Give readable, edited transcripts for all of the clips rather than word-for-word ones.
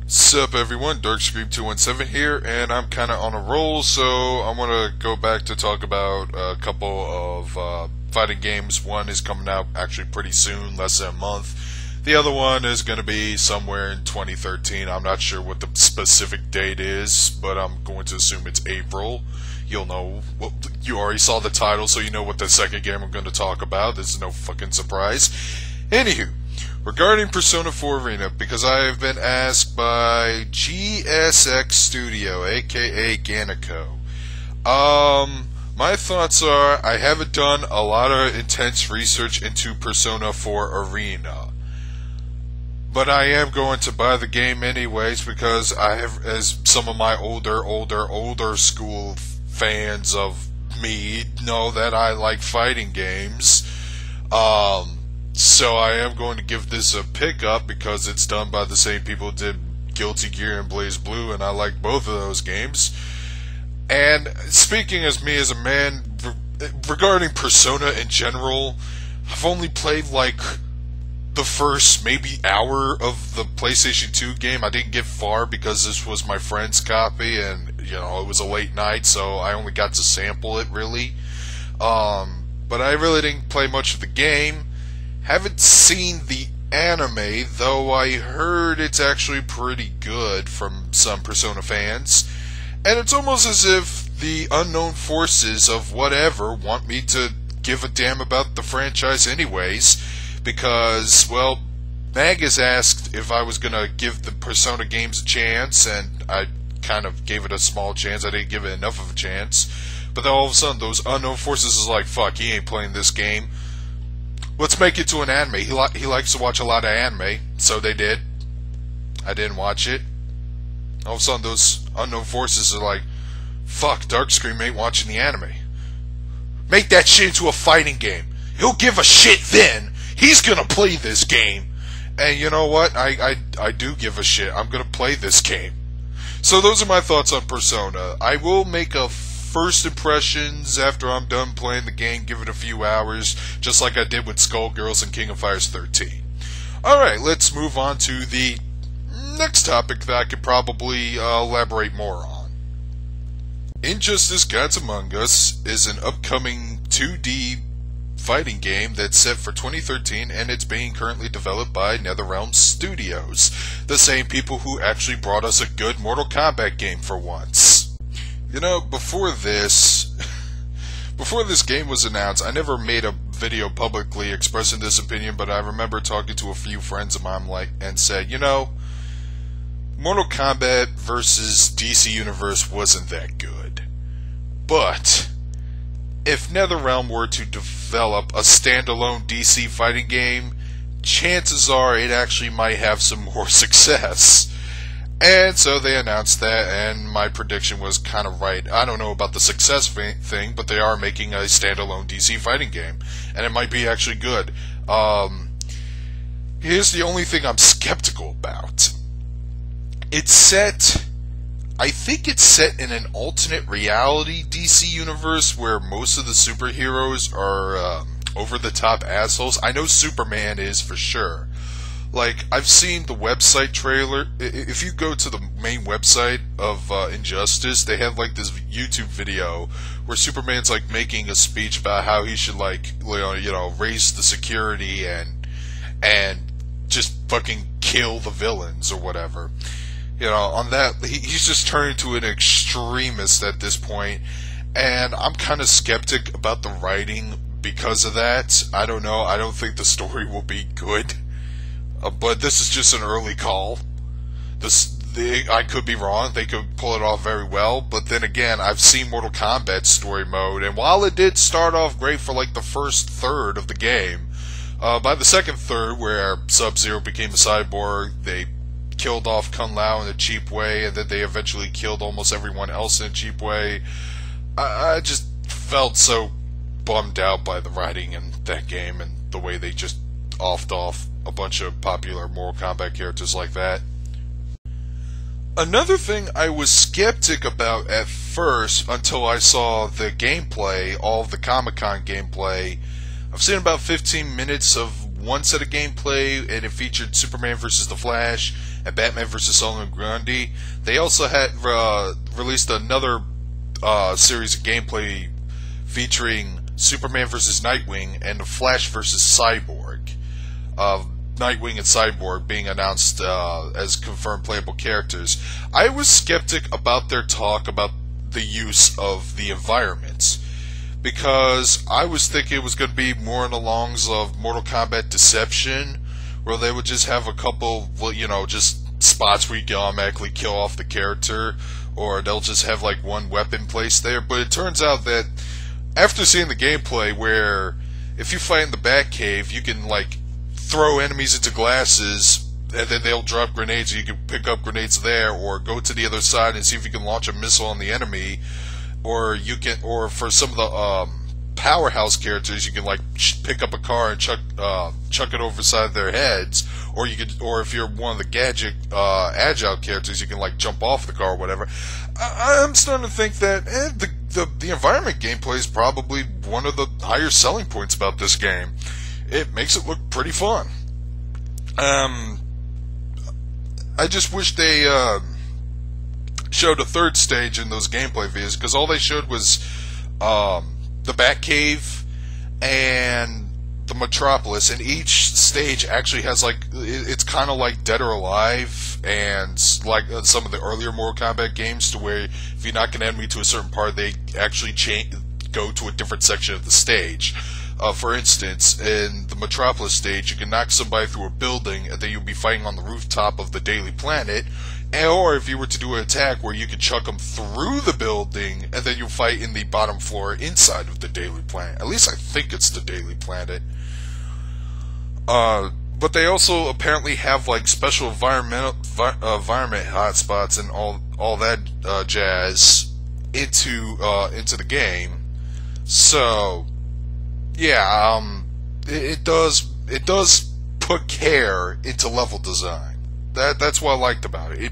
Sup everyone, Darkscream217 here, and I'm kinda on a roll, so I wanna go back to talk about a couple of fighting games. One is coming out actually pretty soon, less than a month. The other one is gonna be somewhere in 2013. I'm not sure what the specific date is, but I'm going to assume it's April. You'll know, well, you already saw the title, so you know what the second game I'm gonna talk about. This is no fucking surprise. Anywho, regarding Persona 4 Arena, because I have been asked by GSX Studio, aka Ganico. My thoughts are, I haven't done a lot of intense research into Persona 4 Arena. But I am going to buy the game anyways, because I have, as some of my older school fans of me know that I like fighting games. So I am going to give this a pick up because it's done by the same people who did Guilty Gear and Blaze Blue, and I like both of those games. And speaking as me as a man, regarding Persona in general, I've only played like the first maybe hour of the PlayStation 2 game. I didn't get far because this was my friend's copy, and you know, it was a late night, so I only got to sample it really. But I really didn't play much of the game. Haven't seen the anime, though I heard it's actually pretty good from some Persona fans. And it's almost as if the unknown forces of whatever want me to give a damn about the franchise anyways, because, well, Mag has asked if I was gonna give the Persona games a chance, and I kind of gave it a small chance. I didn't give it enough of a chance. But then all of a sudden, those unknown forces is like, fuck, he ain't playing this game. Let's make it to an anime. He likes to watch a lot of anime, so they did. I didn't watch it. All of a sudden, those unknown forces are like, fuck, Darkscream ain't watching the anime. Make that shit into a fighting game. He'll give a shit then. He's gonna play this game. And you know what? I do give a shit. I'm gonna play this game. So those are my thoughts on Persona. I will make a first impressions after I'm done playing the game, give it a few hours, just like I did with Skullgirls and King of Fighters 13. Alright, let's move on to the next topic that I could probably elaborate more on. Injustice Gods Among Us is an upcoming 2D fighting game that's set for 2013, and it's being currently developed by Netherrealm Studios, the same people who actually brought us a good Mortal Kombat game for once. You know, before this game was announced, I never made a video publicly expressing this opinion, but I remember talking to a few friends of mine and said, you know, Mortal Kombat versus DC Universe wasn't that good. But if Netherrealm were to develop a standalone DC fighting game, chances are it actually might have some more success. And so they announced that, and my prediction was kind of right. I don't know about the success thing, but they are making a standalone DC fighting game, and it might be actually good. Here's the only thing I'm skeptical about. It's set, I think it's set in an alternate reality DC universe where most of the superheroes are over-the-top assholes. I know Superman is for sure. Like, I've seen the website trailer. If you go to the main website of Injustice, they have like this YouTube video where Superman's like making a speech about how he should like, you know, raise the security and just fucking kill the villains or whatever. You know, on that, he's just turned into an extremist at this point, and I'm kind of skeptic about the writing because of that. I don't know. I don't think the story will be good. But this is just an early call. I could be wrong. They could pull it off very well. But then again, I've seen Mortal Kombat story mode, and while it did start off great for like the first third of the game, by the second third, where Sub-Zero became a cyborg, they killed off Kung Lao in a cheap way, and then they eventually killed almost everyone else in a cheap way. I just felt so bummed out by the writing in that game and the way they just offed off a bunch of popular Mortal Kombat characters like that. Another thing I was skeptic about at first until I saw the gameplay, all of the Comic-Con gameplay. I've seen about 15 minutes of one set of gameplay, and it featured Superman versus the Flash and Batman versus Solomon Grundy. They also had released another series of gameplay featuring Superman versus Nightwing and the Flash versus Cyborg. Nightwing and Cyborg being announced as confirmed playable characters. I was skeptic about their talk about the use of the environments, because I was thinking it was going to be more in the longs of Mortal Kombat Deception, where they would just have a couple, well, you know, just spots where you can automatically kill off the character, or they'll just have like one weapon placed there. But it turns out that after seeing the gameplay, where if you fight in the Batcave, you can like throw enemies into glasses, and then they'll drop grenades, and you can pick up grenades there, or go to the other side and see if you can launch a missile on the enemy, or you can, or for some of the powerhouse characters, you can like pick up a car and chuck it over the side of their heads, or you could, or if you're one of the gadget agile characters, you can like jump off the car or whatever. I'm starting to think that the environment gameplay is probably one of the higher selling points about this game. It makes it look pretty fun. I just wish they showed a third stage in those gameplay videos, because all they showed was the Batcave and the Metropolis, and each stage actually has like, it's kind of like Dead or Alive and like some of the earlier Mortal Kombat games, to where if you knock an enemy to a certain part, they actually go to a different section of the stage. For instance, in the Metropolis stage, you can knock somebody through a building, and then you'll be fighting on the rooftop of the Daily Planet. Or if you were to do an attack where you can chuck them through the building, and then you'll fight in the bottom floor inside of the Daily Planet. At least I think it's the Daily Planet. But they also apparently have like special environment hotspots and all that jazz into the game. So yeah, it does put care into level design. That's what I liked about it.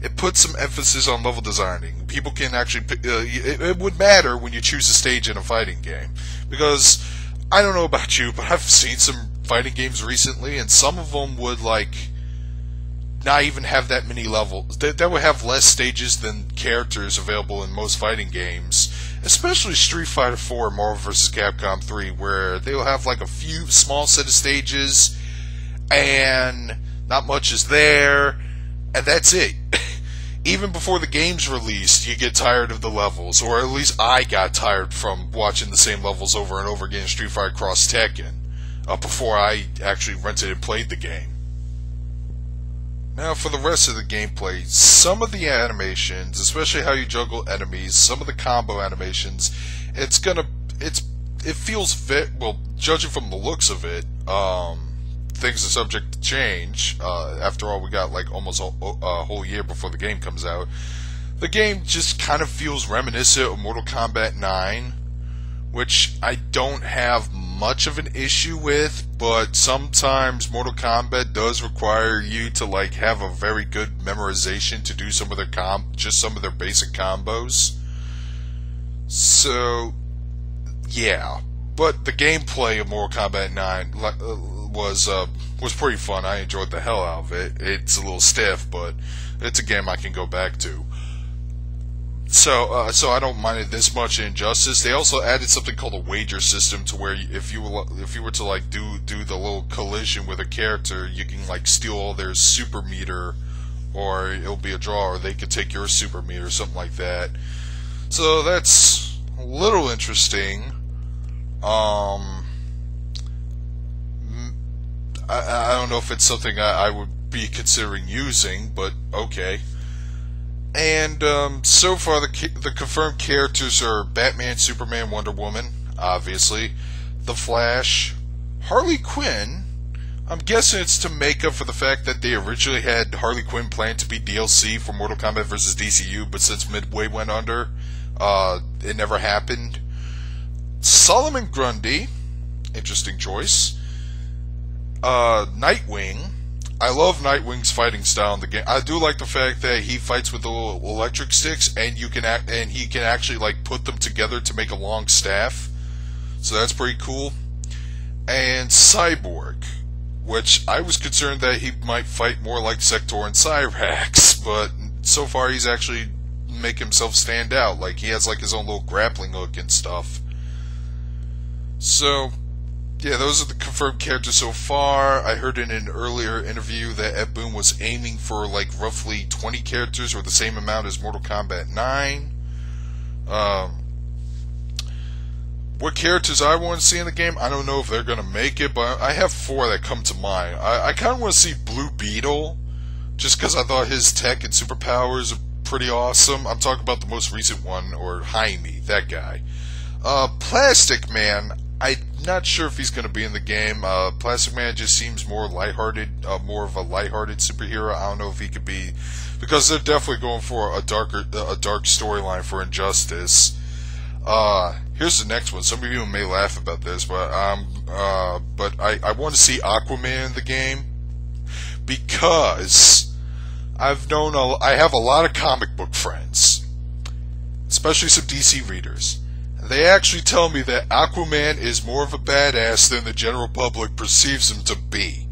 It puts some emphasis on level designing. People can actually it would matter when you choose a stage in a fighting game, because I don't know about you, but I've seen some fighting games recently, and some of them would like not even have that many levels. They would have less stages than characters available in most fighting games, especially Street Fighter 4 and Marvel vs. Capcom 3, where they'll have like a few small set of stages, and not much is there, and that's it. Even before the game's released, you get tired of the levels, or at least I got tired from watching the same levels over and over again in Street Fighter Cross Tekken, before I actually rented and played the game. Now, for the rest of the gameplay, some of the animations, especially how you juggle enemies, some of the combo animations, it feels fit. Well, judging from the looks of it, things are subject to change. After all, we got like almost a whole year before the game comes out. The game just kind of feels reminiscent of Mortal Kombat 9, which I don't have much of an issue with, but sometimes Mortal Kombat does require you to like have a very good memorization to do some of their just some of their basic combos. So yeah, but the gameplay of Mortal Kombat 9 was pretty fun. I enjoyed the hell out of it. It's a little stiff, but it's a game I can go back to. So I don't mind it this much in Injustice. They also added something called a wager system, to where if you were to like do the little collision with a character, you can like steal all their super meter, or it'll be a draw, or they could take your super meter, something like that. So that's a little interesting. I don't know if it's something I would be considering using, but okay. And so far, the confirmed characters are Batman, Superman, Wonder Woman, obviously, The Flash, Harley Quinn. I'm guessing it's to make up for the fact that they originally had Harley Quinn planned to be DLC for Mortal Kombat vs. DCU, but since Midway went under, it never happened. Solomon Grundy, interesting choice. Nightwing. I love Nightwing's fighting style in the game. I do like the fact that he fights with the little electric sticks, and he can actually like put them together to make a long staff. So that's pretty cool. And Cyborg. which I was concerned that he might fight more like Sector and Cyrax, but so far he's actually make himself stand out. Like, he has like his own little grappling hook and stuff. So, yeah, those are the confirmed characters so far. I heard in an earlier interview that Ed Boon was aiming for like roughly 20 characters, or the same amount as Mortal Kombat 9. What characters I want to see in the game, I don't know if they're going to make it, but I have 4 that come to mind. I kind of want to see Blue Beetle, just because I thought his tech and superpowers are pretty awesome. I'm talking about the most recent one, or Jaime, that guy. Plastic Man, I'm not sure if he's going to be in the game. Plastic Man just seems more lighthearted, more of a lighthearted superhero. I don't know if he could be, because they're definitely going for a dark storyline for Injustice. Here's the next one. Some of you may laugh about this, but I want to see Aquaman in the game, because I have a lot of comic book friends, especially some DC readers. They actually tell me that Aquaman is more of a badass than the general public perceives him to be.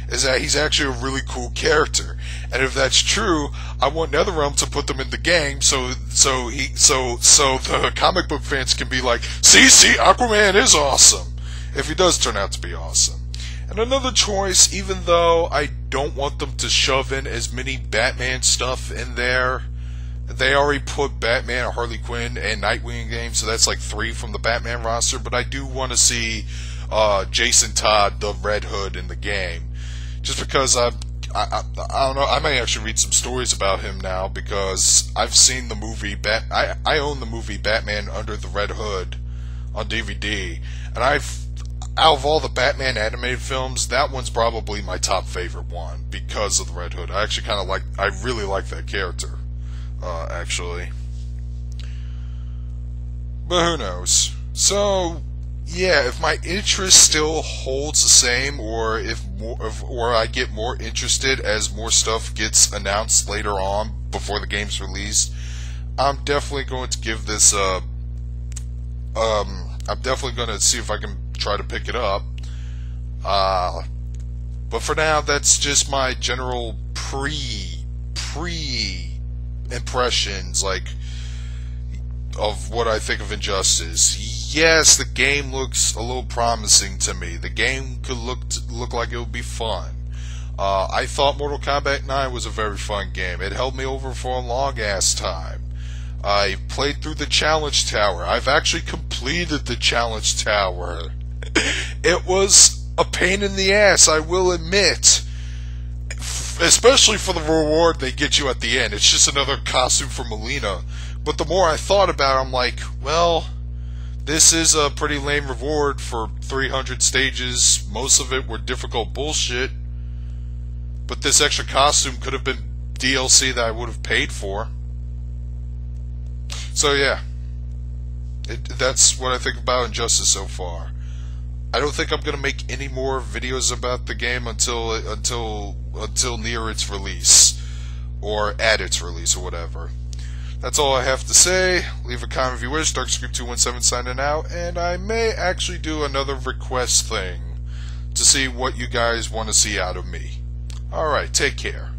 Is that he's actually a really cool character. And if that's true, I want Netherrealm to put them in the game so the comic book fans can be like, see, Aquaman is awesome. If he does turn out to be awesome. And another choice, even though I don't want them to shove in as many Batman stuff in there. They already put Batman, Harley Quinn, and Nightwing in games, so that's like 3 from the Batman roster. But I do want to see Jason Todd, the Red Hood, in the game. Just because I don't know, I may actually read some stories about him now, because I've seen the movie, I own the movie Batman Under the Red Hood on DVD, and out of all the Batman animated films, that one's probably my top favorite one, because of the Red Hood. I really like that character, actually. But who knows? So, yeah, if my interest still holds the same, or or I get more interested as more stuff gets announced later on before the game's released, I'm definitely going to give this I'm definitely going to see if I can try to pick it up. But for now, that's just my general pre impressions, like, of what I think of Injustice. Yes, the game looks a little promising to me. The game could look like it would be fun. I thought Mortal Kombat 9 was a very fun game. It held me over for a long ass time. I played through the Challenge Tower. I've actually completed the Challenge Tower. It was a pain in the ass, I will admit. Especially for the reward they get you at the end. It's just another costume for Melina. But the more I thought about it, I'm like, well, this is a pretty lame reward for 300 stages. Most of it were difficult bullshit. But this extra costume could have been DLC that I would have paid for. So yeah, that's what I think about Injustice so far. I don't think I'm gonna make any more videos about the game until near its release, or at its release, or whatever. That's all I have to say. Leave a comment if you wish. Darkscript217 signing out, and I may actually do another request thing to see what you guys want to see out of me. Alright, take care.